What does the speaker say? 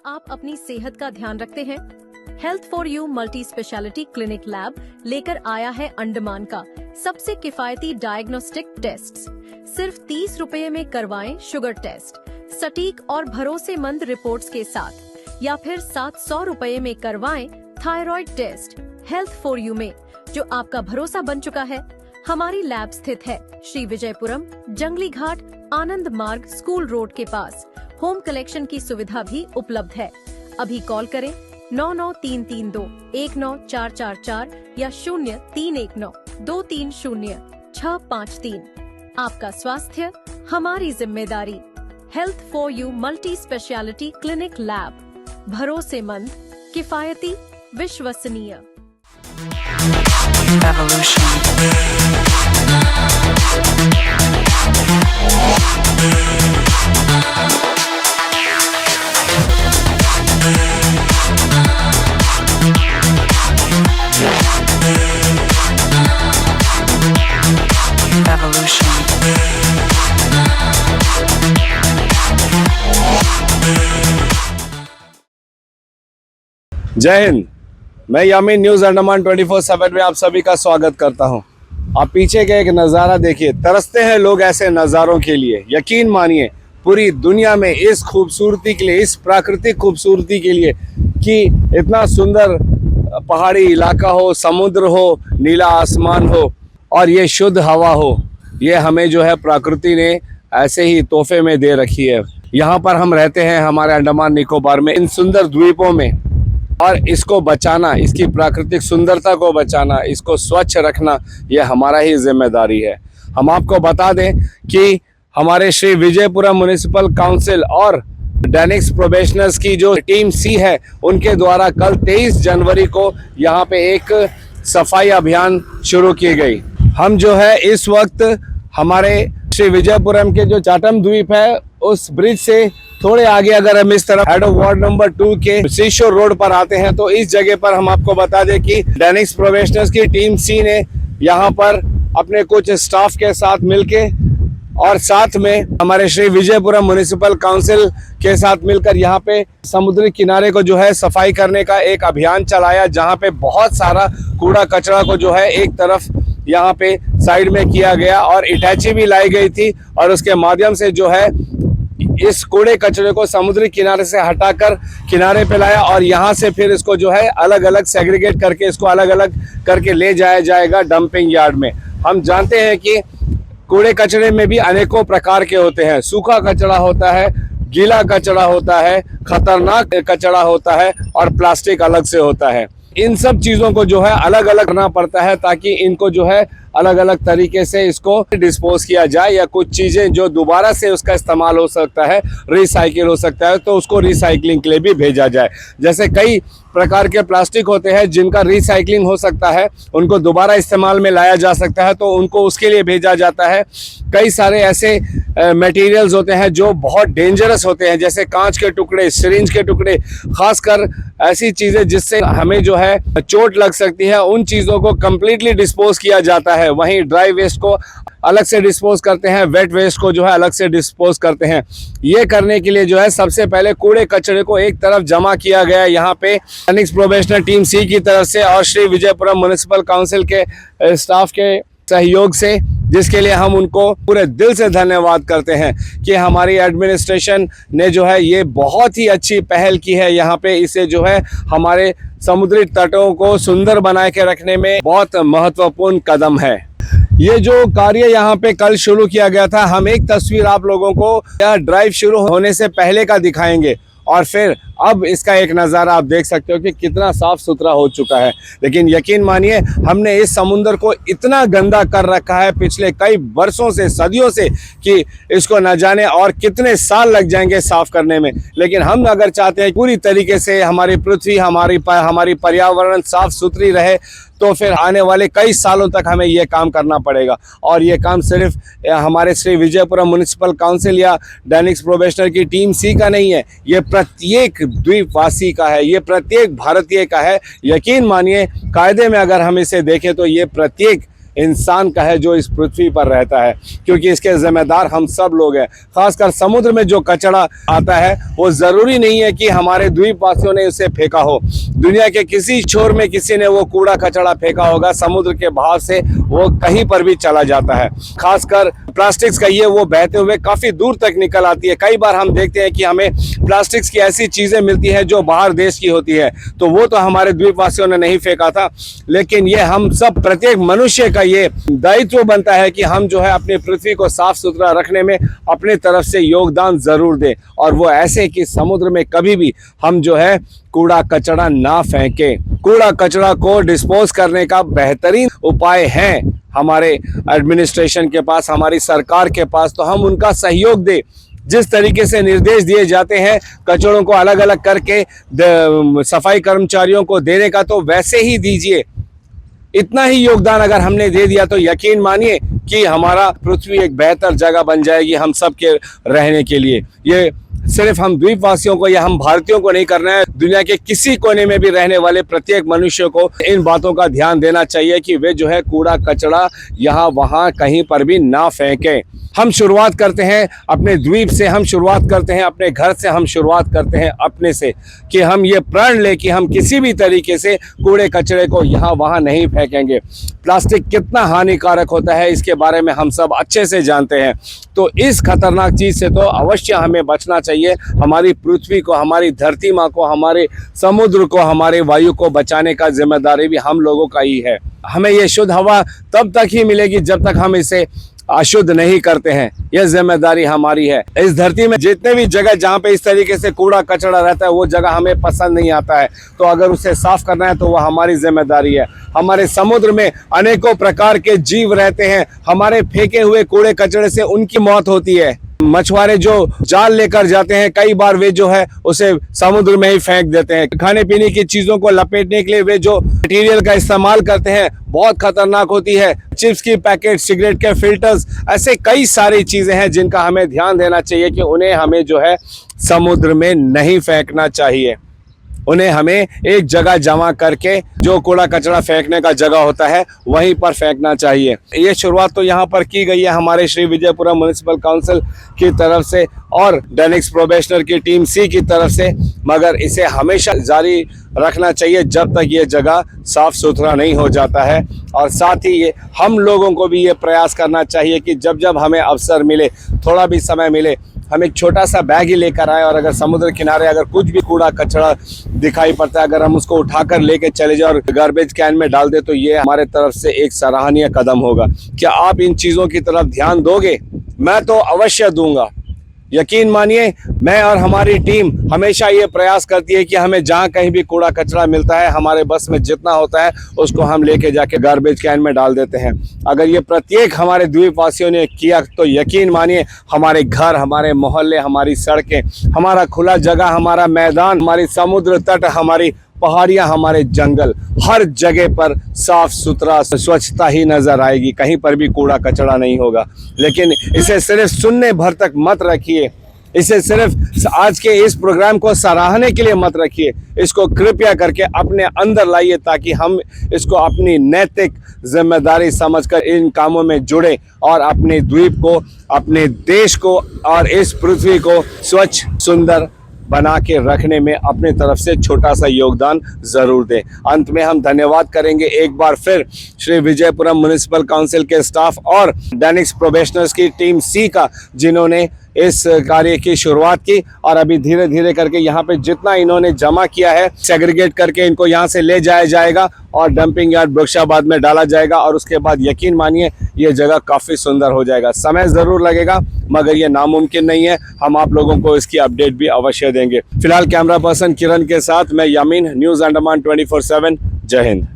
आप अपनी सेहत का ध्यान रखते हैं? Health for you multi speciality clinic lab लेकर आया है अंडमान का सबसे किफायती डायग्नोस्टिक टेस्ट। सिर्फ 30 रुपए में करवाएं शुगर टेस्ट, सटीक और भरोसेमंद रिपोर्ट्स के साथ, या फिर 700 रुपए में करवाएं thyroid test. Health for you में जो आपका भरोसा बन चुका है। हमारी लैब स्थित है श्री विजयपुरम, जंगली घाट, आनंद मार्ग, स्कूल रोड के पास। होम कलेक्शन की सुविधा भी उपलब्ध है। अभी कॉल करें 9933219444 या 0319230653। आपका स्वास्थ्य हमारी जिम्मेदारी। Health for you multi speciality clinic lab, भरोसेमंद, किफायती, विश्वसनीय। जय हिंद। मैं यामीन न्यूज अंडमान 24/7 में आप सभी का स्वागत करता हूं। आप पीछे के एक नज़ारा देखिए, तरसते हैं लोग ऐसे नज़ारों के लिए। यकीन मानिए पूरी दुनिया में इस खूबसूरती के लिए, इस प्राकृतिक खूबसूरती के लिए कि इतना सुंदर पहाड़ी इलाका हो, समुद्र हो, नीला आसमान हो और ये शुद्ध हवा हो, ये हमें जो है प्रकृति ने ऐसे ही तोहफे में दे रखी है। यहाँ पर हम रहते हैं हमारे अंडमान निकोबार में, इन सुंदर द्वीपों में, और इसको बचाना, इसकी प्राकृतिक सुंदरता को बचाना, इसको स्वच्छ रखना, यह हमारा ही जिम्मेदारी है। हम आपको बता दें कि हमारे श्री विजयपुरम म्युनिसिपल काउंसिल और डेनिक्स प्रोबेशनर्स की जो टीम सी है, उनके द्वारा कल 23 जनवरी को यहाँ पे एक सफाई अभियान शुरू की गई। हम जो है इस वक्त हमारे श्री विजयपुरम के जो चाटम द्वीप है, उस ब्रिज से थोड़े आगे अगर हम इस तरफ हेड ऑफ वार्ड नंबर 2 के सीशोर रोड पर आते हैं तो इस जगह पर हम आपको बता दें कि डेनिक्स प्रोबेशनर्स की टीम सी ने यहाँ पर अपने कुछ स्टाफ के साथ मिलके और साथ में हमारे श्री विजयपुरम म्युनिसिपल काउंसिल के साथ मिलकर यहाँ पे समुद्री किनारे को जो है सफाई करने का एक अभियान चलाया, जहाँ पे बहुत सारा कूड़ा कचरा को जो है एक तरफ यहाँ पे साइड में किया गया और इटैची भी लाई गई थी, और उसके माध्यम से जो है इस कूड़े कचरे को समुद्री किनारे से हटाकर किनारे पे लाया और यहाँ से फिर इसको जो है अलग अलग सेग्रीगेट करके इसको अलग अलग करके ले जाया जाएगा डंपिंग यार्ड में। हम जानते हैं कि कूड़े कचरे में भी अनेकों प्रकार के होते हैं। सूखा कचरा होता है, गीला कचरा होता है, खतरनाक कचरा होता है और प्लास्टिक अलग से होता है। इन सब चीज़ों को जो है अलग अलग करना पड़ता है ताकि इनको जो है अलग अलग तरीके से इसको डिस्पोज किया जाए, या कुछ चीज़ें जो दोबारा से उसका इस्तेमाल हो सकता है, रिसाइकिल हो सकता है, तो उसको रिसाइकलिंग के लिए भी भेजा जाए। जैसे कई प्रकार के प्लास्टिक होते हैं जिनका रिसाइकलिंग हो सकता है, उनको दोबारा इस्तेमाल में लाया जा सकता है, तो उनको उसके लिए भेजा जाता है। कई सारे ऐसे मटेरियल्स होते हैं जो बहुत डेंजरस होते हैं, जैसे कांच के टुकड़े, सिरिंज के टुकड़े, खासकर ऐसी चीज़ें जिससे हमें जो है चोट लग सकती है, उन चीज़ों को कम्प्लीटली डिस्पोज किया जाता है। वहीं ड्राई वेस्ट को अलग से डिस्पोज करते हैं, वेट वेस्ट को जो है अलग से डिस्पोज करते हैं। ये करने के लिए जो है सबसे पहले कूड़े कचरे को एक तरफ जमा किया गया यहाँ पे डेनिक्स प्रोबेशनर टीम सी की तरफ से और श्री विजयपुरम म्युनिसिपल काउंसिल के स्टाफ के सहयोग से, जिसके लिए हम उनको पूरे दिल से धन्यवाद करते हैं कि हमारी एडमिनिस्ट्रेशन ने जो है ये बहुत ही अच्छी पहल की है। यहाँ पे इसे जो है हमारे समुद्री तटों को सुंदर बना के रखने में बहुत महत्वपूर्ण कदम है। ये जो कार्य यहाँ पे कल शुरू किया गया था, हम एक तस्वीर आप लोगों को यह ड्राइव शुरू होने से पहले का दिखाएंगे और फिर अब इसका एक नज़ारा आप देख सकते हो कि कितना साफ सुथरा हो चुका है। लेकिन यकीन मानिए हमने इस समुद्र को इतना गंदा कर रखा है पिछले कई वर्षों से, सदियों से, कि इसको न जाने और कितने साल लग जाएंगे साफ करने में। लेकिन हम अगर चाहते हैं पूरी तरीके से हमारी पृथ्वी, हमारी पर्यावरण साफ सुथरी रहे, तो फिर आने वाले कई सालों तक हमें ये काम करना पड़ेगा। और ये काम सिर्फ हमारे श्री विजयपुरम म्युनिसिपल काउंसिल या डेनिक्स प्रोबेशनर की टीम सी का नहीं है, ये प्रत्येक द्वीपवासी का है, ये प्रत्येक भारतीय का है। यकीन मानिए कायदे में अगर हम इसे देखें तो ये प्रत्येक इंसान का है जो इस पृथ्वी पर रहता है, क्योंकि इसके जिम्मेदार हम सब लोग हैं। खासकर समुद्र में जो कचरा आता है वो ज़रूरी नहीं है कि हमारे द्वीपवासियों ने उसे फेंका हो। दुनिया के किसी छोर में किसी ने वो कूड़ा कचरा फेंका होगा, समुद्र के बहाव से वो कहीं पर भी चला जाता है। खासकर प्लास्टिक्स का ये वो बहते हुए काफ़ी दूर तक निकल आती है। कई बार हम देखते हैं कि हमें प्लास्टिक्स की ऐसी चीज़ें मिलती हैं जो बाहर देश की होती है, तो वो तो हमारे द्वीपवासियों ने नहीं फेंका था, लेकिन ये हम सब प्रत्येक मनुष्य का ये दायित्व बनता है कि हम जो है अपनी पृथ्वी को साफ सुथरा रखने में अपने तरफ से योगदान ज़रूर दें, और वो ऐसे कि समुद्र में कभी भी हम जो है कूड़ा कचरा ना फेंकें। कूड़ा कचरा को डिस्पोज करने का बेहतरीन उपाय है हमारे एडमिनिस्ट्रेशन के पास, हमारी सरकार के पास, तो हम उनका सहयोग दें। जिस तरीके से निर्देश दिए जाते हैं कचड़ों को अलग अलग करके सफाई कर्मचारियों को देने का, तो वैसे ही दीजिए। इतना ही योगदान अगर हमने दे दिया तो यकीन मानिए कि हमारा पृथ्वी एक बेहतर जगह बन जाएगी हम सब के रहने के लिए। ये सिर्फ हम द्वीपवासियों को या हम भारतीयों को नहीं करना है, दुनिया के किसी कोने में भी रहने वाले प्रत्येक मनुष्य को इन बातों का ध्यान देना चाहिए कि वे जो है कूड़ा कचरा यहाँ वहाँ कहीं पर भी ना फेंकें। हम शुरुआत करते हैं अपने द्वीप से, हम शुरुआत करते हैं अपने घर से, हम शुरुआत करते हैं अपने से, कि हम ये प्रण लें कि हम किसी भी तरीके से कूड़े कचरे को यहाँ वहाँ नहीं फेंकेंगे। प्लास्टिक कितना हानिकारक होता है इसके बारे में हम सब अच्छे से जानते हैं, तो इस खतरनाक चीज़ से तो अवश्य हमें बचना चाहिए। हमारी पृथ्वी को, हमारी धरती माँ को, हमारे समुद्र को, हमारे वायु को बचाने का जिम्मेदारी भी हम लोगों का ही है। हमें ये शुद्ध हवा तब तक ही मिलेगी जब तक हम इसे अशुद्ध नहीं करते हैं, यह जिम्मेदारी हमारी है। इस धरती में जितने भी जगह जहाँ पे इस तरीके से कूड़ा कचरा रहता है वो जगह हमें पसंद नहीं आता है, तो अगर उसे साफ करना है तो वह हमारी जिम्मेदारी है। हमारे समुद्र में अनेकों प्रकार के जीव रहते हैं, हमारे फेंके हुए कूड़े कचरे से उनकी मौत होती है। मछुआरे जो जाल लेकर जाते हैं कई बार वे जो है उसे समुद्र में ही फेंक देते हैं। खाने पीने की चीजों को लपेटने के लिए वे जो मटेरियल का इस्तेमाल करते हैं बहुत खतरनाक होती है। चिप्स की पैकेट, सिगरेट के फिल्टर्स, ऐसे कई सारी चीजें हैं जिनका हमें ध्यान देना चाहिए कि उन्हें हमें जो है समुद्र में नहीं फेंकना चाहिए। उन्हें हमें एक जगह जमा करके जो कूड़ा कचरा फेंकने का जगह होता है वहीं पर फेंकना चाहिए। ये शुरुआत तो यहाँ पर की गई है हमारे श्री विजयपुरम म्युनिसिपल काउंसिल की तरफ से और डेनिक्स प्रोबेशनर की टीम सी की तरफ से, मगर इसे हमेशा जारी रखना चाहिए जब तक ये जगह साफ सुथरा नहीं हो जाता है। और साथ ही ये हम लोगों को भी ये प्रयास करना चाहिए कि जब जब हमें अवसर मिले, थोड़ा भी समय मिले, हम एक छोटा सा बैग ही लेकर आए और अगर समुद्र किनारे अगर कुछ भी कूड़ा कचरा दिखाई पड़ता है, अगर हम उसको उठाकर लेके चले जाए और गार्बेज कैन में डाल दे, तो ये हमारे तरफ से एक सराहनीय कदम होगा। क्या आप इन चीज़ों की तरफ ध्यान दोगे? मैं तो अवश्य दूंगा। यकीन मानिए, मैं और हमारी टीम हमेशा ये प्रयास करती है कि हमें जहाँ कहीं भी कूड़ा कचरा मिलता है, हमारे बस में जितना होता है उसको हम लेके जाके गार्बेज कैन में डाल देते हैं। अगर ये प्रत्येक हमारे द्वीपवासियों ने किया तो यकीन मानिए हमारे घर, हमारे मोहल्ले, हमारी सड़कें, हमारा खुला जगह, हमारा मैदान, हमारी समुद्र तट, हमारी पहाड़ियाँ, हमारे जंगल, हर जगह पर साफ सुथरा स्वच्छता ही नजर आएगी। कहीं पर भी कूड़ा कचरा नहीं होगा। लेकिन इसे सिर्फ सुनने भर तक मत रखिए, इसे सिर्फ आज के इस प्रोग्राम को सराहने के लिए मत रखिए। इसको कृपया करके अपने अंदर लाइए ताकि हम इसको अपनी नैतिक जिम्मेदारी समझकर इन कामों में जुड़े और अपने द्वीप को, अपने देश को और इस पृथ्वी को स्वच्छ सुंदर बना के रखने में अपने तरफ से छोटा सा योगदान जरूर दें। अंत में हम धन्यवाद करेंगे एक बार फिर श्री विजयपुरम म्युनिसिपल काउंसिल के स्टाफ और डेनिक्स प्रोबेशनर्स की टीम सी का, जिन्होंने इस कार्य की शुरुआत की और अभी धीरे धीरे करके यहाँ पे जितना इन्होंने जमा किया है सेग्रीगेट करके इनको यहाँ से ले जाया जाएगा और डंपिंग यार्ड वृक्षाबाद में डाला जाएगा और उसके बाद यकीन मानिए ये जगह काफ़ी सुंदर हो जाएगा। समय ज़रूर लगेगा मगर ये नामुमकिन नहीं है। हम आप लोगों को इसकी अपडेट भी अवश्य देंगे। फिलहाल कैमरा पर्सन किरण के साथ मैं यामीन, न्यूज़ अंडमान 24/7। जय हिंद।